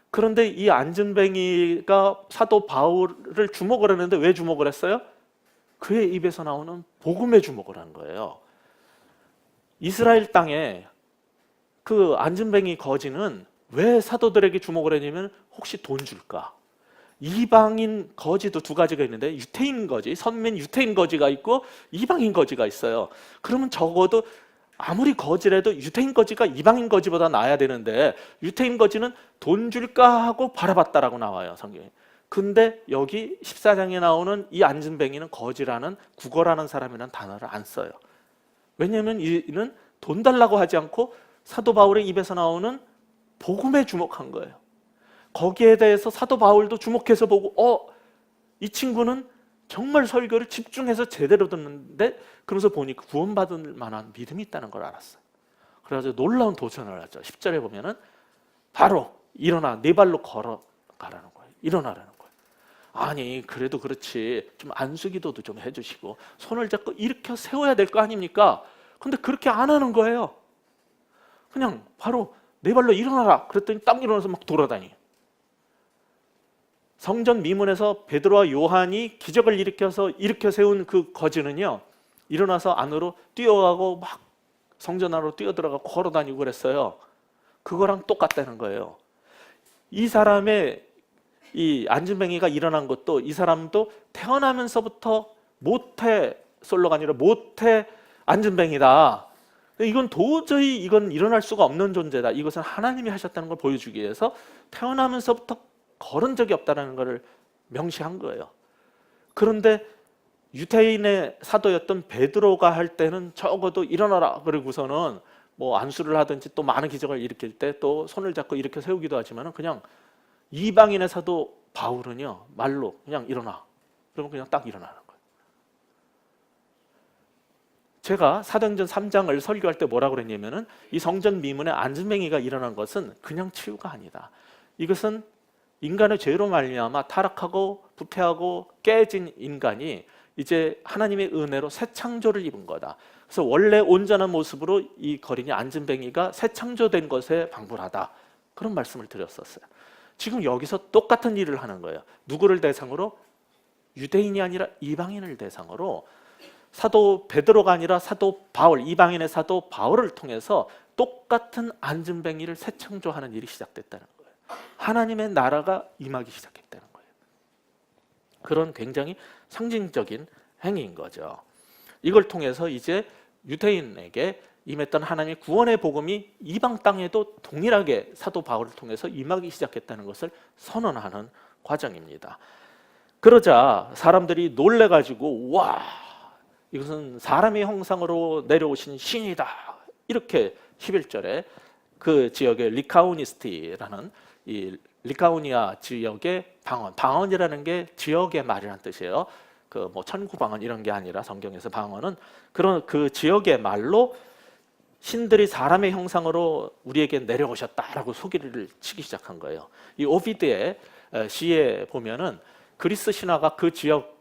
그런데 이 안전뱅이가 사도 바울을 주목을 했는데 왜 주목을 했어요? 그의 입에서 나오는 복음에 주목을 한 거예요. 이스라엘 땅에 그 안전뱅이 거지는 왜 사도들에게 주목을 했냐면 혹시 돈 줄까? 이방인 거지도 두 가지가 있는데 유태인 거지, 선민 유태인 거지가 있고 이방인 거지가 있어요. 그러면 적어도 아무리 거지라도 유태인 거지가 이방인 거지보다 나아야 되는데 유태인 거지는 돈 줄까 하고 바라봤다라고 나와요, 성경에. 근데 여기 14장에 나오는 이 안전뱅이는 거지라는 국어라는 사람이라는 단어를 안 써요. 왜냐하면 이는 돈 달라고 하지 않고 사도 바울의 입에서 나오는 복음에 주목한 거예요. 거기에 대해서 사도 바울도 주목해서 보고 이 친구는 정말 설교를 집중해서 제대로 듣는데 그러면서 보니까 구원받을 만한 믿음이 있다는 걸 알았어요. 그래서 놀라운 도전을 하죠. 10절에 보면은 바로 일어나 네 발로 걸어가라는 거예요. 일어나라는 거예요. 아니 그래도 그렇지 좀 안수기도도 좀 해주시고 손을 잡고 일으켜 세워야 될 거 아닙니까? 근데 그렇게 안 하는 거예요. 그냥 바로 네 발로 일어나라 그랬더니 딱 일어나서 막 돌아다니. 성전 미문에서 베드로와 요한이 기적을 일으켜 세운 그 거지는요 일어나서 안으로 뛰어가고 막 성전 안으로 뛰어들어가고 걸어다니고 그랬어요. 그거랑 똑같다는 거예요. 이 사람의 이 안전뱅이가 일어난 것도 이 사람도 태어나면서부터 모태 솔로가 아니라 모태 안전뱅이다. 이건 도저히 이건 일어날 수가 없는 존재다. 이것은 하나님이 하셨다는 걸 보여주기 위해서 태어나면서부터 걸은 적이 없다는 것을 명시한 거예요. 그런데 유태인의 사도였던 베드로가 할 때는 적어도 일어나라 그러고서는 뭐 안수를 하든지 또 많은 기적을 일으킬 때 또 손을 잡고 일으켜 세우기도 하지만 그냥 이방인의 사도 바울은요 말로 그냥 일어나 그러면 그냥 딱 일어나는 거예요. 제가 사도행전 3장을 설교할 때 뭐라고 그랬냐면은 이 성전 미문에 안전뱅이가 일어난 것은 그냥 치유가 아니다. 이것은 인간의 죄로 말미암아 타락하고 부패하고 깨진 인간이 이제 하나님의 은혜로 새 창조를 입은 거다. 그래서 원래 온전한 모습으로 이 거린이 안전뱅이가 새 창조된 것에 방불하다. 그런 말씀을 드렸었어요. 지금 여기서 똑같은 일을 하는 거예요. 누구를 대상으로? 유대인이 아니라 이방인을 대상으로 사도 베드로가 아니라 사도 바울, 이방인의 사도 바울을 통해서 똑같은 안전뱅이를 새 창조하는 일이 시작됐다는 거예요. 하나님의 나라가 임하기 시작했다는 거예요. 그런 굉장히 상징적인 행위인 거죠. 이걸 통해서 이제 유대인에게 임했던 하나님의 구원의 복음이 이방 땅에도 동일하게 사도 바울을 통해서 임하기 시작했다는 것을 선언하는 과정입니다. 그러자 사람들이 놀래가지고 와 이것은 사람의 형상으로 내려오신 신이다 이렇게 11절에 그 지역의 리카우니스티라는 이 리카우니아 지역의 방언이라는 게 지역의 말이라는 뜻이에요. 그 뭐 천구 방언 이런 게 아니라 성경에서 방언은 그런 그 지역의 말로 신들이 사람의 형상으로 우리에게 내려오셨다라고 소리를 치기 시작한 거예요. 이 오비드의 시에 보면은 그리스 신화가 그 지역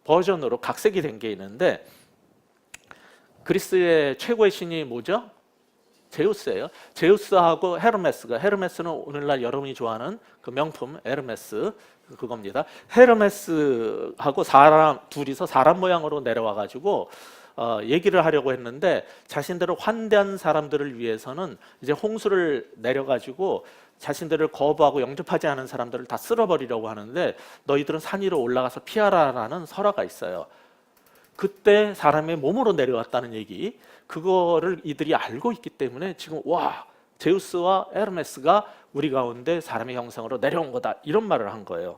버전으로 각색이 된 게 있는데 그리스의 최고의 신이 뭐죠? 제우스예요. 제우스하고 헤르메스는 오늘날 여러분이 좋아하는 그 명품 에르메스 그겁니다. 헤르메스하고 둘이서 사람 모양으로 내려와 가지고 얘기를 하려고 했는데, 자신들을 환대한 사람들을 위해서는 이제 홍수를 내려 가지고 자신들을 거부하고 영접하지 않은 사람들을 다 쓸어버리려고 하는데, 너희들은 산 위로 올라가서 피하라라는 설화가 있어요. 그때 사람의 몸으로 내려왔다는 얘기, 그거를 이들이 알고 있기 때문에 지금 와, 제우스와 에르메스가 우리 가운데 사람의 형상으로 내려온 거다, 이런 말을 한 거예요.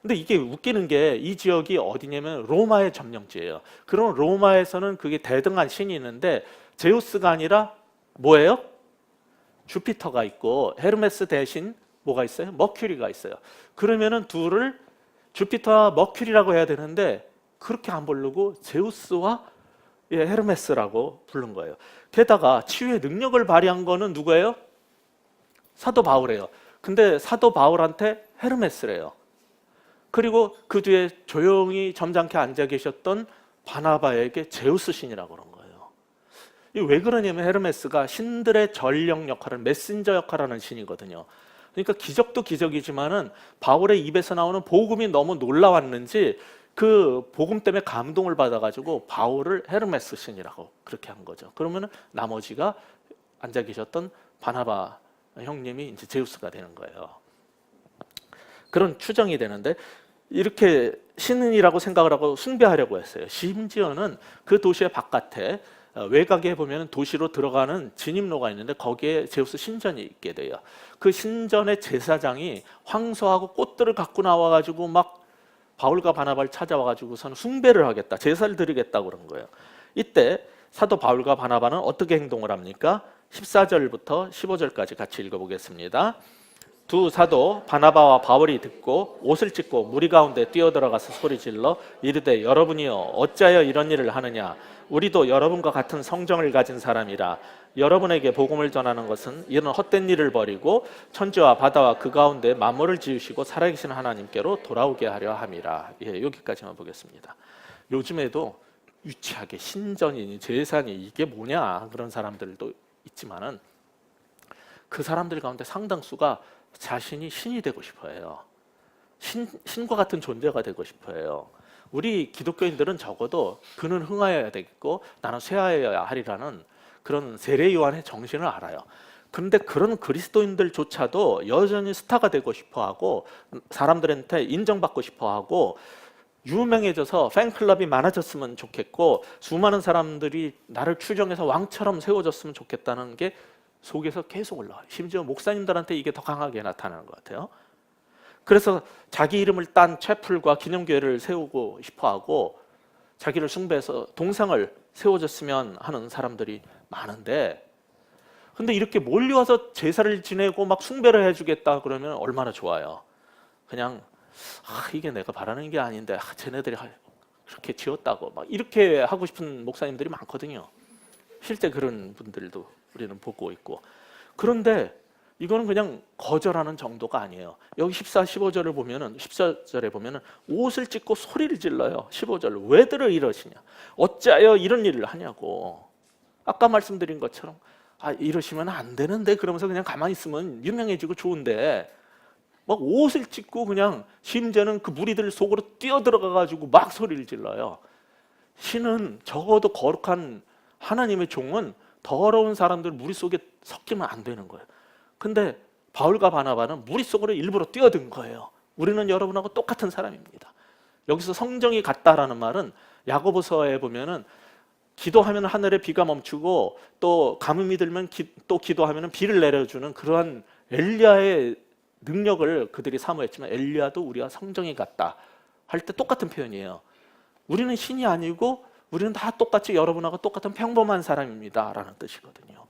근데 이게 웃기는 게 이 지역이 어디냐면 로마의 점령지예요. 그럼 로마에서는 그게 대등한 신이 있는데, 제우스가 아니라 뭐예요? 주피터가 있고, 헤르메스 대신 뭐가 있어요? 머큐리가 있어요. 그러면은 둘을 주피터와 머큐리라고 해야 되는데 그렇게 안 부르고 제우스와 헤르메스라고 부른 거예요. 게다가 치유의 능력을 발휘한 거는 누구예요? 사도 바울이에요. 근데 사도 바울한테 헤르메스래요. 그리고 그 뒤에 조용히 점잖게 앉아 계셨던 바나바에게 제우스 신이라고 그런 거예요. 왜 그러냐면 헤르메스가 신들의 전령 역할을, 메신저 역할을 하는 신이거든요. 그러니까 기적도 기적이지만은 바울의 입에서 나오는 복음이 너무 놀라웠는지 그 복음 때문에 감동을 받아가지고 바울을 헤르메스 신이라고 그렇게 한 거죠. 그러면 나머지가 앉아 계셨던 바나바 형님이 이제 제우스가 되는 거예요. 그런 추정이 되는데, 이렇게 신이라고 생각을 하고 숭배하려고 했어요. 심지어는 그 도시의 바깥에 외곽에 보면 도시로 들어가는 진입로가 있는데 거기에 제우스 신전이 있게 돼요. 그 신전의 제사장이 황소하고 꽃들을 갖고 나와가지고 막 바울과 바나바를 찾아와가지고서는 숭배를 하겠다, 제사를 드리겠다고 그런 거예요. 이때 사도 바울과 바나바는 어떻게 행동을 합니까? 14절부터 15절까지 같이 읽어보겠습니다. 두 사도 바나바와 바울이 듣고 옷을 찢고 무리 가운데 뛰어들어가서 소리질러 이르되, 여러분이여 어찌하여 이런 일을 하느냐? 우리도 여러분과 같은 성정을 가진 사람이라. 여러분에게 복음을 전하는 것은 이런 헛된 일을 버리고 천지와 바다와 그 가운데 만물을 지으시고 살아계신 하나님께로 돌아오게 하려 함이라. 여기까지만 보겠습니다. 요즘에도 유치하게 신전이니 제사니 이게 뭐냐 그런 사람들도 있지만은, 그 사람들 가운데 상당수가 자신이 신이 되고 싶어해요. 신과 같은 존재가 되고 싶어해요. 우리 기독교인들은 적어도 그는 흥하여야 되겠고 나는 쇠하여야 하리라는 그런 세례요한의 정신을 알아요. 그런데 그런 그리스도인들조차도 여전히 스타가 되고 싶어하고 사람들한테 인정받고 싶어하고 유명해져서 팬클럽이 많아졌으면 좋겠고 수많은 사람들이 나를 추종해서 왕처럼 세워졌으면 좋겠다는 게 속에서 계속 올라와요. 심지어 목사님들한테 이게 더 강하게 나타나는 것 같아요. 그래서 자기 이름을 딴 채플과 기념교회를 세우고 싶어하고 자기를 숭배해서 동상을 세워줬으면 하는 사람들이 많은데, 근데 이렇게 몰려와서 제사를 지내고 막 숭배를 해주겠다 그러면 얼마나 좋아요. 그냥 이게 내가 바라는 게 아닌데 쟤네들이 그렇게 지었다고 막 이렇게 하고 싶은 목사님들이 많거든요. 실제 그런 분들도 우리는 보고 있고. 그런데 이거는 그냥 거절하는 정도가 아니에요. 여기 14, 15절을 보면은, 14절에 보면은 옷을 찢고 소리를 질러요. 15절, 왜들 이러시냐? 어찌하여 이런 일을 하냐고. 아까 말씀드린 것처럼 이러시면 안 되는데 그러면서 그냥 가만히 있으면 유명해지고 좋은데 막 옷을 찢고 그냥 심지어는 그 무리들 속으로 뛰어들어가 가지고 막 소리를 질러요. 신은 적어도 거룩한 하나님의 종은 더러운 사람들 무리 속에 섞이면 안 되는 거예요. 근데 바울과 바나바는 무리 속으로 일부러 뛰어든 거예요. 우리는 여러분하고 똑같은 사람입니다. 여기서 성정이 같다라는 말은 야고보서에 보면은 기도하면 하늘에 비가 멈추고 또 가뭄이 들면 또 기도하면 비를 내려주는 그러한 엘리야의 능력을 그들이 사모했지만, 엘리야도 우리와 성정이 같다 할 때 똑같은 표현이에요. 우리는 신이 아니고 우리는 다 똑같이 여러분하고 똑같은 평범한 사람입니다 라는 뜻이거든요.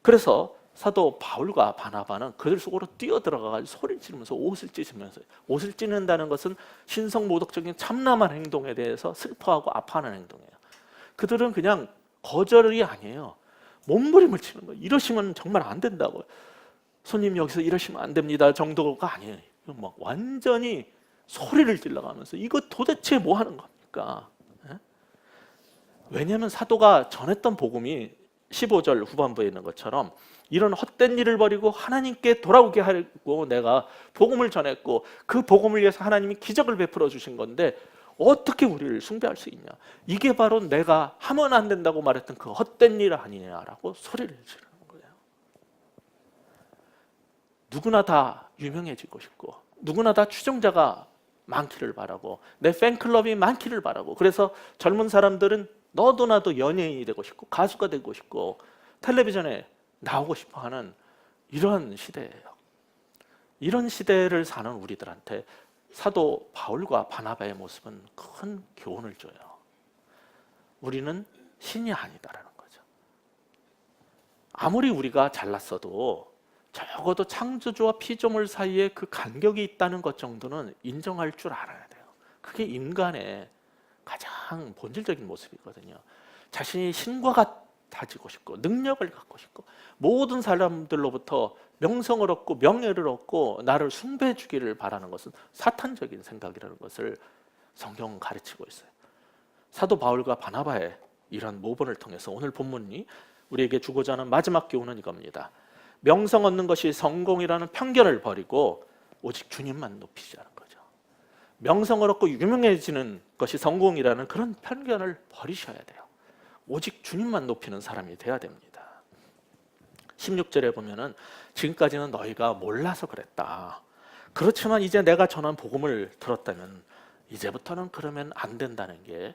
그래서 사도 바울과 바나바는 그들 속으로 뛰어들어가서 소리를 지르면서 옷을 찢으면서, 옷을 찢는다는 것은 신성모독적인 참남한 행동에 대해서 슬퍼하고 아파하는 행동이에요. 그들은 그냥 거절이 아니에요. 몸부림을 치는 거예요. 이러시면 정말 안 된다고요. 손님 여기서 이러시면 안 됩니다 정도가 아니에요. 막 완전히 소리를 질러가면서 이거 도대체 뭐 하는 겁니까? 왜냐하면 사도가 전했던 복음이 15절 후반부에 있는 것처럼 이런 헛된 일을 버리고 하나님께 돌아오게 하려고 내가 복음을 전했고 그 복음을 위해서 하나님이 기적을 베풀어 주신 건데 어떻게 우리를 숭배할 수 있냐? 이게 바로 내가 하면 안 된다고 말했던 그 헛된 일 아니냐라고 소리를 지르는 거예요. 누구나 다 유명해지고 싶고 누구나 다 추종자가 많기를 바라고 내 팬클럽이 많기를 바라고 그래서 젊은 사람들은 너도 나도 연예인이 되고 싶고 가수가 되고 싶고 텔레비전에 나오고 싶어 하는 이런 시대예요. 이런 시대를 사는 우리들한테 사도 바울과 바나바의 모습은 큰 교훈을 줘요. 우리는 신이 아니다라는 거죠. 아무리 우리가 잘났어도 적어도 창조주와 피조물 사이에 그 간격이 있다는 것 정도는 인정할 줄 알아야 돼요. 그게 인간의 가장 본질적인 모습이거든요. 자신이 신과 같아지고 싶고 능력을 갖고 싶고 모든 사람들로부터 명성을 얻고 명예를 얻고 나를 숭배해 주기를 바라는 것은 사탄적인 생각이라는 것을 성경은 가르치고 있어요. 사도 바울과 바나바의 이런 모범을 통해서 오늘 본문이 우리에게 주고자 하는 마지막 교훈은 이겁니다. 명성 얻는 것이 성공이라는 편견을 버리고 오직 주님만 높이자는 거죠. 명성을 얻고 유명해지는 것이 성공이라는 그런 편견을 버리셔야 돼요. 오직 주님만 높이는 사람이 돼야 됩니다. 16절에 보면은 지금까지는 너희가 몰라서 그랬다. 그렇지만 이제 내가 전한 복음을 들었다면 이제부터는 그러면 안 된다는 게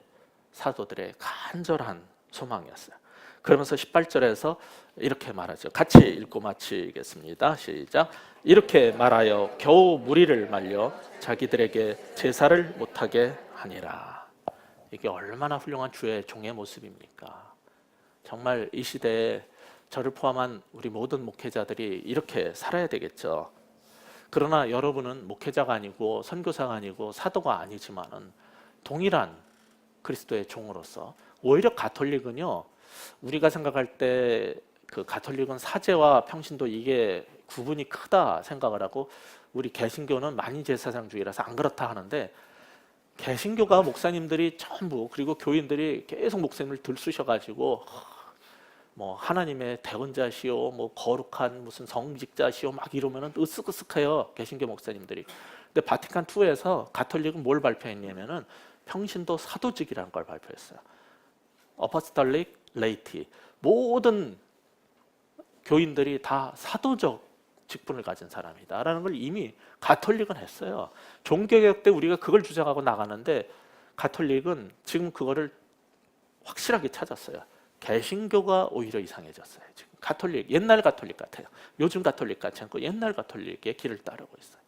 사도들의 간절한 소망이었어요. 그러면서 18절에서 이렇게 말하죠. 같이 읽고 마치겠습니다. 시작. 이렇게 말하여 겨우 무리를 말려 자기들에게 제사를 못하게 하니라. 이게 얼마나 훌륭한 주의 종의 모습입니까? 정말 이 시대에 저를 포함한 우리 모든 목회자들이 이렇게 살아야 되겠죠. 그러나 여러분은 목회자가 아니고 선교사가 아니고 사도가 아니지만은 동일한 그리스도의 종으로서 오히려 가톨릭은요. 우리가 생각할 때 그 가톨릭은 사제와 평신도 이게 구분이 크다 생각을 하고 우리 개신교는 만인제사장주의라서 안 그렇다 하는데 개신교가 목사님들이 전부 그리고 교인들이 계속 목사님을 들쑤셔가지고 뭐 하나님의 대언자시오 뭐 거룩한 무슨 성직자시오 막 이러면은 으쓱으쓱해요 개신교 목사님들이. 근데 바티칸 2에서 가톨릭은 뭘 발표했냐면은 평신도 사도직이라는 걸 발표했어요. 어퍼스톨릭 레이티. 모든 교인들이 다 사도적 직분을 가진 사람이다라는 걸 이미 가톨릭은 했어요. 종교개혁 때 우리가 그걸 주장하고 나가는데 가톨릭은 지금 그거를 확실하게 찾았어요. 개신교가 오히려 이상해졌어요. 지금 가톨릭, 옛날 가톨릭 같아요. 요즘 가톨릭 같지 않고 옛날 가톨릭의 길을 따르고 있어요.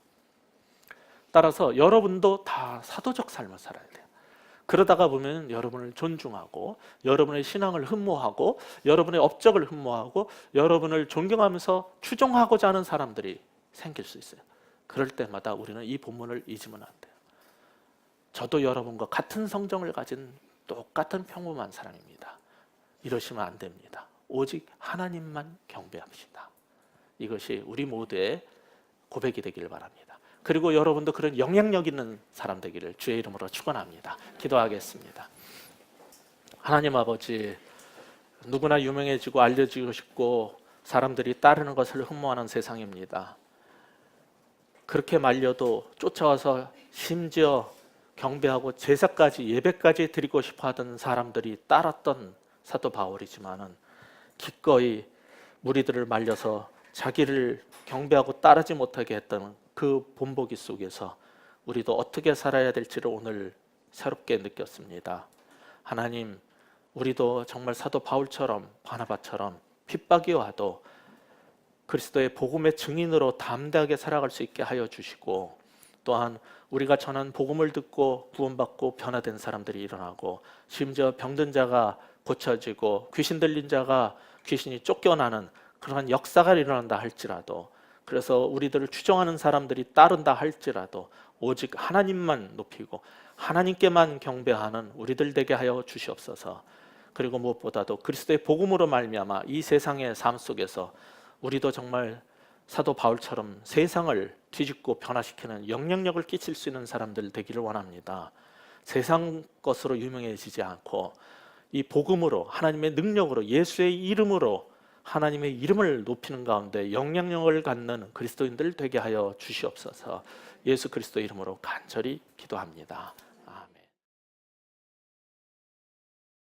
따라서 여러분도 다 사도적 삶을 살아야 돼요. 그러다가 보면 여러분을 존중하고 여러분의 신앙을 흠모하고 여러분의 업적을 흠모하고 여러분을 존경하면서 추종하고자 하는 사람들이 생길 수 있어요. 그럴 때마다 우리는 이 본문을 잊으면 안 돼요. 저도 여러분과 같은 성정을 가진 똑같은 평범한 사람입니다. 이러시면 안 됩니다. 오직 하나님만 경배합시다. 이것이 우리 모두의 고백이 되기를 바랍니다. 그리고 여러분도 그런 영향력 있는 사람 되기를 주의 이름으로 축원합니다. 기도하겠습니다. 하나님 아버지, 누구나 유명해지고 알려지고 싶고 사람들이 따르는 것을 흠모하는 세상입니다. 그렇게 말려도 쫓아와서 심지어 경배하고 제사까지 예배까지 드리고 싶어 하던 사람들이 따랐던 사도 바울이지만은 기꺼이 무리들을 말려서 자기를 경배하고 따르지 못하게 했던 그 본보기 속에서 우리도 어떻게 살아야 될지를 오늘 새롭게 느꼈습니다. 하나님, 우리도 정말 사도 바울처럼 바나바처럼 핍박이 와도 그리스도의 복음의 증인으로 담대하게 살아갈 수 있게 하여 주시고, 또한 우리가 전한 복음을 듣고 구원받고 변화된 사람들이 일어나고 심지어 병든 자가 고쳐지고 귀신 들린 자가 귀신이 쫓겨나는 그러한 역사가 일어난다 할지라도, 그래서 우리들을 추종하는 사람들이 따른다 할지라도 오직 하나님만 높이고 하나님께만 경배하는 우리들 되게 하여 주시옵소서. 그리고 무엇보다도 그리스도의 복음으로 말미암아 이 세상의 삶 속에서 우리도 정말 사도 바울처럼 세상을 뒤집고 변화시키는 영향력을 끼칠 수 있는 사람들 되기를 원합니다. 세상 것으로 유명해지지 않고 이 복음으로 하나님의 능력으로 예수의 이름으로 하나님의 이름을 높이는 가운데 영향력을 갖는 그리스도인들 되게 하여 주시옵소서. 예수 그리스도 이름으로 간절히 기도합니다.